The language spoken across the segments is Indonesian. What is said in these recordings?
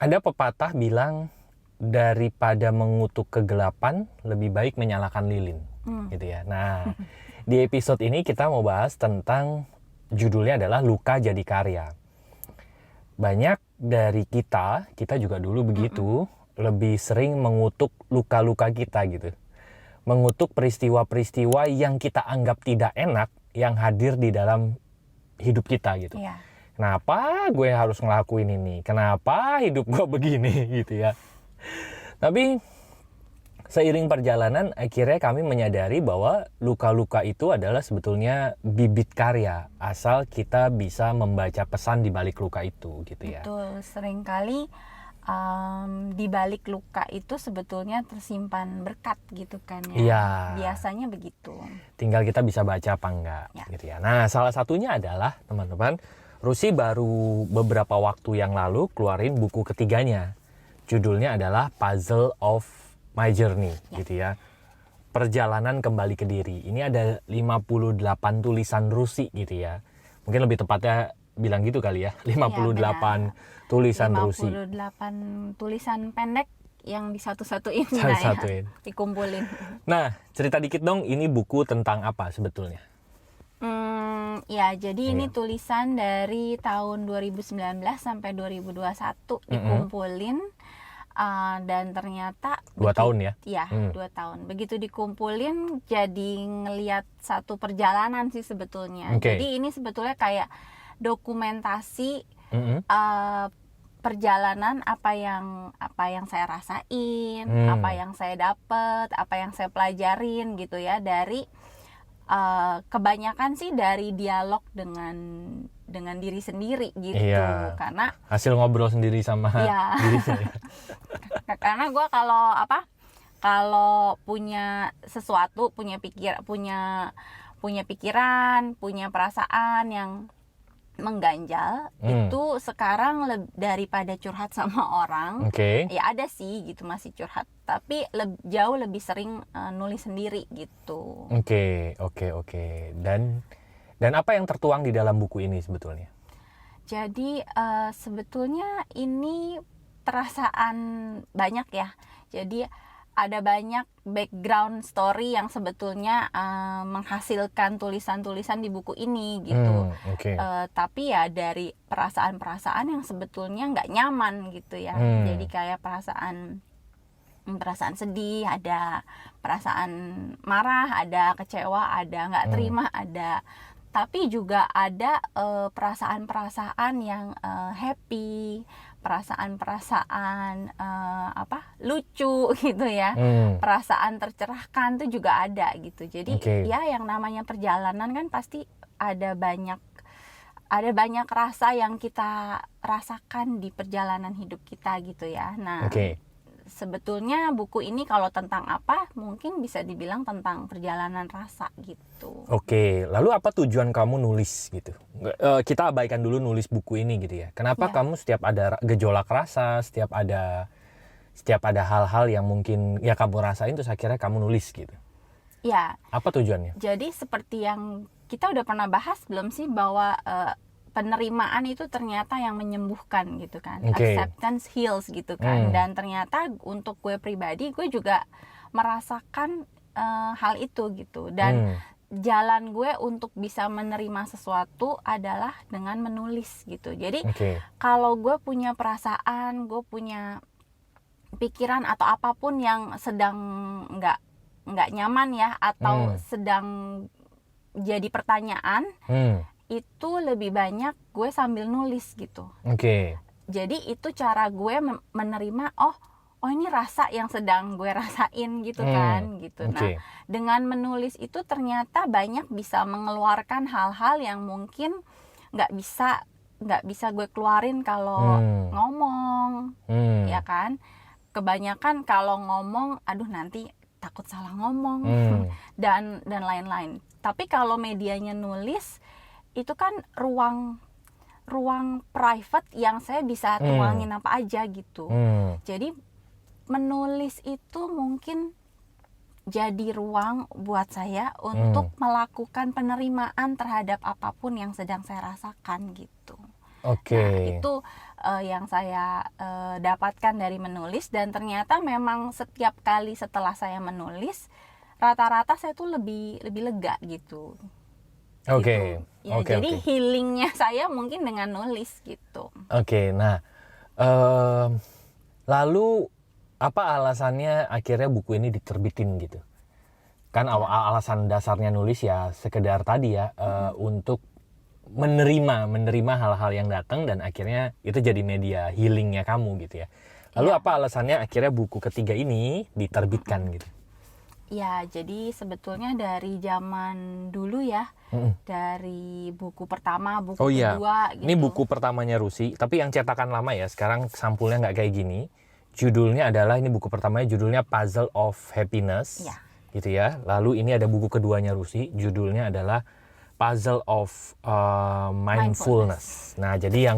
Ada pepatah bilang daripada mengutuk kegelapan lebih baik menyalakan lilin, gitu ya. Nah, di episode ini kita mau bahas tentang judulnya adalah luka jadi karya. Banyak dari kita juga dulu begitu, lebih sering mengutuk luka-luka kita gitu. Mengutuk peristiwa-peristiwa yang kita anggap tidak enak yang hadir di dalam hidup kita gitu. Iya. Kenapa gue harus ngelakuin ini? Kenapa hidup gue begini gitu ya. Tapi seiring perjalanan akhirnya kami menyadari bahwa luka-luka itu adalah sebetulnya bibit karya asal kita bisa membaca pesan di balik luka itu gitu ya. Betul, seringkali di balik luka itu sebetulnya tersimpan berkat gitu kan ya. Iya. Biasanya begitu. Tinggal kita bisa baca apa enggak Ya. gitu ya. Nah, salah satunya adalah teman-teman, Rusi baru beberapa waktu yang lalu keluarin buku ketiganya. Judulnya adalah Puzzle of My Journey gitu ya. Perjalanan kembali ke diri. Ini ada 58 tulisan Rusi gitu ya. Mungkin lebih tepatnya bilang gitu kali ya. 58 tulisan Rusi. 58 tulisan pendek yang disatu-satuin Satu-satuin. ya, dikumpulin. Nah, cerita dikit dong, ini buku tentang apa sebetulnya? Ya, jadi ini tulisan dari tahun 2019 sampai 2021 dikumpulin. Dan ternyata 2 tahun ya? Iya, 2 tahun. Begitu dikumpulin jadi ngelihat satu perjalanan sih sebetulnya. Okay. Jadi ini sebetulnya kayak dokumentasi perjalanan apa yang saya rasain, apa yang saya dapat, apa yang saya pelajarin gitu ya, dari kebanyakan sih dari dialog dengan diri sendiri gitu. Iya. Karena hasil ngobrol sendiri sama diri saya. Karena gue kalau punya sesuatu, punya pikiran, punya perasaan yang mengganjal, itu sekarang daripada curhat sama orang, ya ada sih gitu masih curhat, tapi jauh lebih sering nulis sendiri gitu. Oke. Dan apa yang tertuang di dalam buku ini sebetulnya? Jadi sebetulnya ini perasaan banyak ya. Jadi ada banyak background story yang sebetulnya menghasilkan tulisan-tulisan di buku ini gitu. Tapi ya dari perasaan-perasaan yang sebetulnya nggak nyaman gitu ya. Jadi kayak perasaan sedih, ada perasaan marah, ada kecewa, ada nggak terima, ada. Tapi juga ada perasaan-perasaan yang happy, perasaan-perasaan lucu gitu ya, perasaan tercerahkan itu juga ada gitu. Jadi ya yang namanya perjalanan kan pasti ada banyak rasa yang kita rasakan di perjalanan hidup kita gitu ya. Nah, sebetulnya buku ini kalau tentang apa, mungkin bisa dibilang tentang perjalanan rasa gitu. Oke, lalu apa tujuan kamu nulis gitu? Kita abaikan dulu nulis buku ini gitu ya. Kenapa kamu setiap ada gejolak rasa, setiap ada hal-hal yang mungkin ya kamu rasain terus akhirnya kamu nulis gitu? Ya. Apa tujuannya? Jadi seperti yang kita udah pernah bahas belum sih, bahwa penerimaan itu ternyata yang menyembuhkan gitu kan. Acceptance heals gitu kan. Dan ternyata untuk gue pribadi, gue juga merasakan hal itu gitu. Dan jalan gue untuk bisa menerima sesuatu adalah dengan menulis gitu. Jadi kalau gue punya perasaan, gue punya pikiran atau apapun yang sedang nggak nyaman ya, atau sedang jadi pertanyaan, itu lebih banyak gue sambil nulis gitu. Jadi itu cara gue menerima, oh ini rasa yang sedang gue rasain gitu kan gitu. Nah, dengan menulis itu ternyata banyak bisa mengeluarkan hal-hal yang mungkin nggak bisa gue keluarin kalau ngomong, ya kan. Kebanyakan kalau ngomong, aduh nanti takut salah ngomong dan lain-lain. Tapi kalau medianya nulis, itu kan ruang private yang saya bisa tuangin apa aja gitu. Jadi menulis itu mungkin jadi ruang buat saya untuk melakukan penerimaan terhadap apapun yang sedang saya rasakan gitu. Oke. Nah, itu yang saya dapatkan dari menulis, dan ternyata memang setiap kali setelah saya menulis, rata-rata saya tuh lebih lega gitu. Oke. Gitu. Ya, jadi healingnya saya mungkin dengan nulis gitu. Oke. Nah, lalu apa alasannya akhirnya buku ini diterbitin gitu? Kan alasan dasarnya nulis ya sekedar tadi ya, untuk menerima hal-hal yang datang, dan akhirnya itu jadi media healingnya kamu gitu ya. Lalu apa alasannya akhirnya buku ketiga ini diterbitkan gitu? Ya, jadi sebetulnya dari zaman dulu ya, dari buku pertama, buku kedua gitu. Ini buku pertamanya Rusi, tapi yang cetakan lama ya, sekarang sampulnya nggak kayak gini. Judulnya adalah, ini buku pertamanya judulnya Puzzle of Happiness, gitu ya. Lalu ini ada buku keduanya Rusi, judulnya adalah Puzzle of Mindfulness. Nah, jadi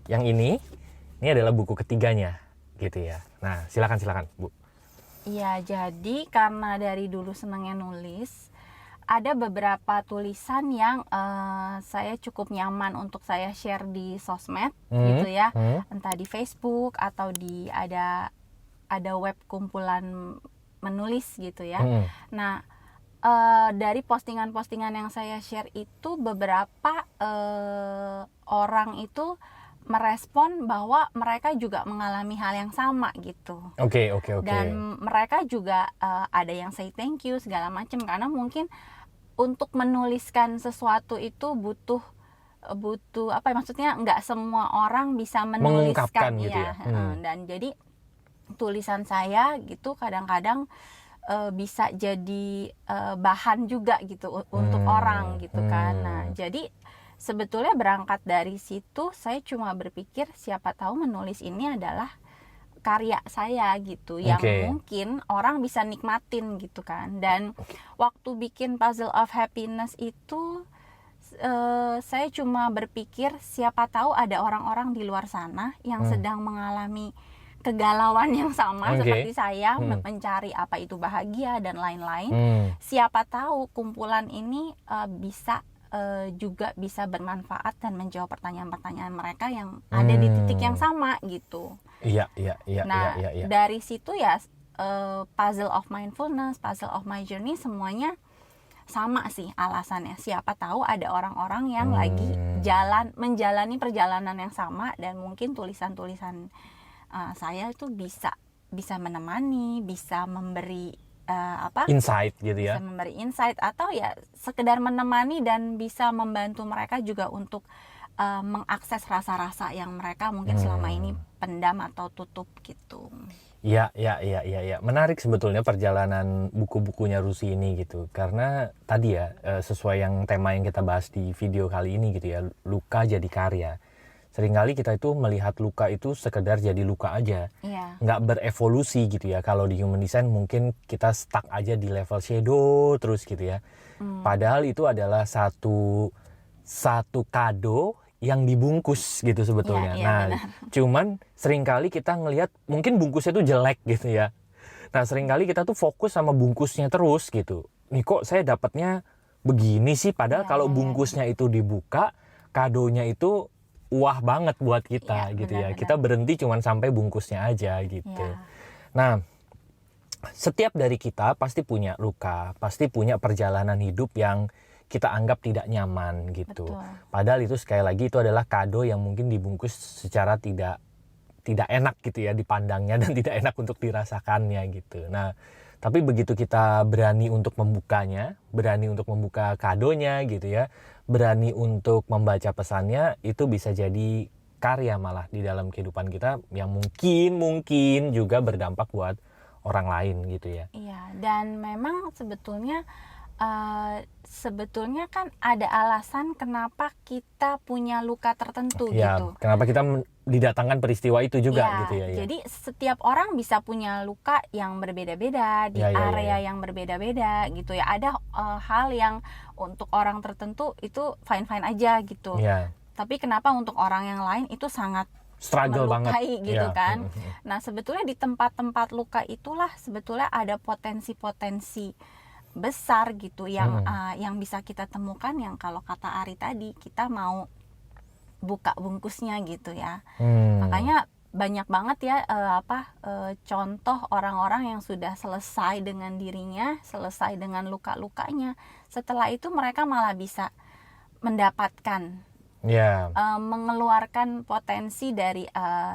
yang ini adalah buku ketiganya, gitu ya. Nah, silakan Bu. Iya, jadi karena dari dulu senangnya nulis, ada beberapa tulisan yang saya cukup nyaman untuk saya share di sosmed, gitu ya, entah di Facebook atau di ada web kumpulan menulis gitu ya. Nah, dari postingan-postingan yang saya share itu, beberapa orang itu merespon bahwa mereka juga mengalami hal yang sama gitu. Oke. Dan mereka juga ada yang say thank you segala macam, karena mungkin untuk menuliskan sesuatu itu butuh apa ya, maksudnya nggak semua orang bisa menuliskan gitu ya. Dan jadi tulisan saya gitu kadang-kadang bisa jadi bahan juga gitu untuk orang gitu kan. Nah, jadi sebetulnya berangkat dari situ, saya cuma berpikir siapa tahu menulis ini adalah karya saya gitu, yang mungkin orang bisa nikmatin gitu kan. Dan waktu bikin Puzzle of Happiness itu, saya cuma berpikir siapa tahu ada orang-orang di luar sana yang sedang mengalami kegalauan yang sama seperti saya, mencari apa itu bahagia dan lain-lain. Siapa tahu kumpulan ini juga bisa bermanfaat dan menjawab pertanyaan-pertanyaan mereka yang ada di titik yang sama gitu. Iya. Nah, dari situ ya, Puzzle of Mindfulness, Puzzle of My Journey, semuanya sama sih alasannya. Siapa tahu ada orang-orang yang lagi menjalani perjalanan yang sama, dan mungkin tulisan-tulisan saya itu bisa menemani, bisa memberi insight gitu ya. Bisa memberi insight, atau ya sekedar menemani dan bisa membantu mereka juga untuk mengakses rasa-rasa yang mereka mungkin selama ini pendam atau tutup gitu. Iya. Menarik sebetulnya perjalanan buku-bukunya Rusi ini gitu. Karena tadi ya, sesuai yang tema yang kita bahas di video kali ini gitu ya, luka jadi karya. Seringkali kita itu melihat luka itu sekedar jadi luka aja, nggak berevolusi gitu ya. Kalau di human design mungkin kita stuck aja di level shadow terus gitu ya. Padahal itu adalah satu kado yang dibungkus gitu sebetulnya. Nah, cuman seringkali kita ngelihat mungkin bungkusnya tuh jelek gitu ya. Nah, seringkali kita tuh fokus sama bungkusnya terus gitu. Nih kok saya dapatnya begini sih, padahal kalau bungkusnya itu dibuka, kadonya itu wah banget buat kita gitu ya. Kita berhenti cuman sampai bungkusnya aja gitu. Nah, setiap dari kita pasti punya luka, pasti punya perjalanan hidup yang kita anggap tidak nyaman gitu. Padahal itu sekali lagi itu adalah kado yang mungkin dibungkus secara tidak enak gitu ya dipandangnya, dan tidak enak untuk dirasakannya gitu. Nah, tapi begitu kita berani untuk membukanya, berani untuk membuka kadonya gitu ya, berani untuk membaca pesannya, itu bisa jadi karya malah di dalam kehidupan kita yang mungkin juga berdampak buat orang lain gitu ya. Iya, dan memang sebetulnya kan ada alasan kenapa kita punya luka tertentu gitu. Kenapa kita didatangkan peristiwa itu juga gitu ya. Jadi setiap orang bisa punya luka yang berbeda-beda di area yang berbeda-beda gitu ya. Ada hal yang untuk orang tertentu itu fine-fine aja gitu. Tapi kenapa untuk orang yang lain itu sangat struggle melukai banget gitu kan. Nah, sebetulnya di tempat-tempat luka itulah sebetulnya ada potensi-potensi besar gitu yang bisa kita temukan, yang kalau kata Ari tadi, kita mau buka bungkusnya gitu ya. Hmm. Makanya banyak banget ya contoh orang-orang yang sudah selesai dengan dirinya, selesai dengan luka-lukanya. Setelah itu mereka malah bisa mendapatkan Ya. mengeluarkan potensi dari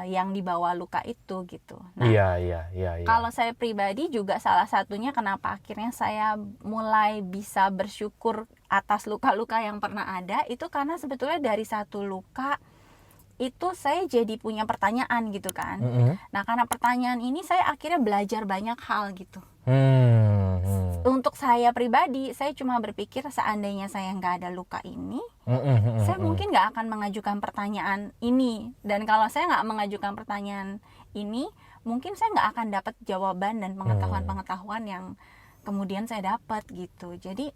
yang dibawa luka itu gitu. Nah, Iya. kalau saya pribadi juga salah satunya kenapa akhirnya saya mulai bisa bersyukur atas luka-luka yang pernah ada itu karena sebetulnya dari satu luka itu saya jadi punya pertanyaan gitu kan. Nah, karena pertanyaan ini saya akhirnya belajar banyak hal gitu. Untuk saya pribadi, saya cuma berpikir seandainya saya nggak ada luka ini, saya mungkin nggak akan mengajukan pertanyaan ini. Dan kalau saya nggak mengajukan pertanyaan ini, mungkin saya nggak akan dapat jawaban dan pengetahuan-pengetahuan yang kemudian saya dapat gitu. Jadi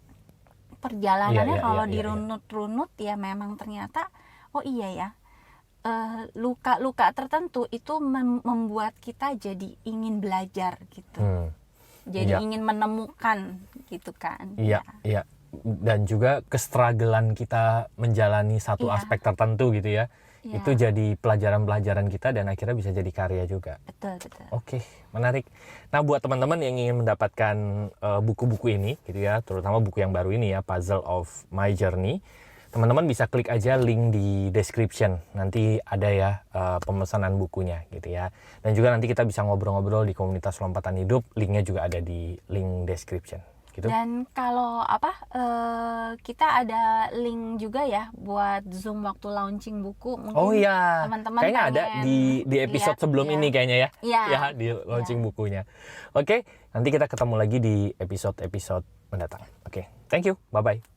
perjalanannya kalau dirunut-runut ya memang ternyata, oh iya ya, luka-luka tertentu itu membuat kita jadi ingin belajar gitu. Jadi ingin menemukan gitu kan. Iya. Dan juga kestrugglean kita menjalani satu aspek tertentu gitu ya. Itu jadi pelajaran-pelajaran kita dan akhirnya bisa jadi karya juga. Betul. Oke, menarik. Nah, buat teman-teman yang ingin mendapatkan buku-buku ini gitu ya, terutama buku yang baru ini ya, Puzzle of My Journey, teman-teman bisa klik aja link di description. Nanti ada ya pemesanan bukunya gitu ya. Dan juga nanti kita bisa ngobrol-ngobrol di komunitas lompatan hidup. Linknya juga ada di link description. Gitu. Dan kalau kita ada link juga ya buat Zoom waktu launching buku. Mungkin oh iya, teman-teman kayaknya ada di episode sebelum ini kayaknya ya. Ya, di launching bukunya. Oke, nanti kita ketemu lagi di episode-episode mendatang. Oke, thank you, bye-bye.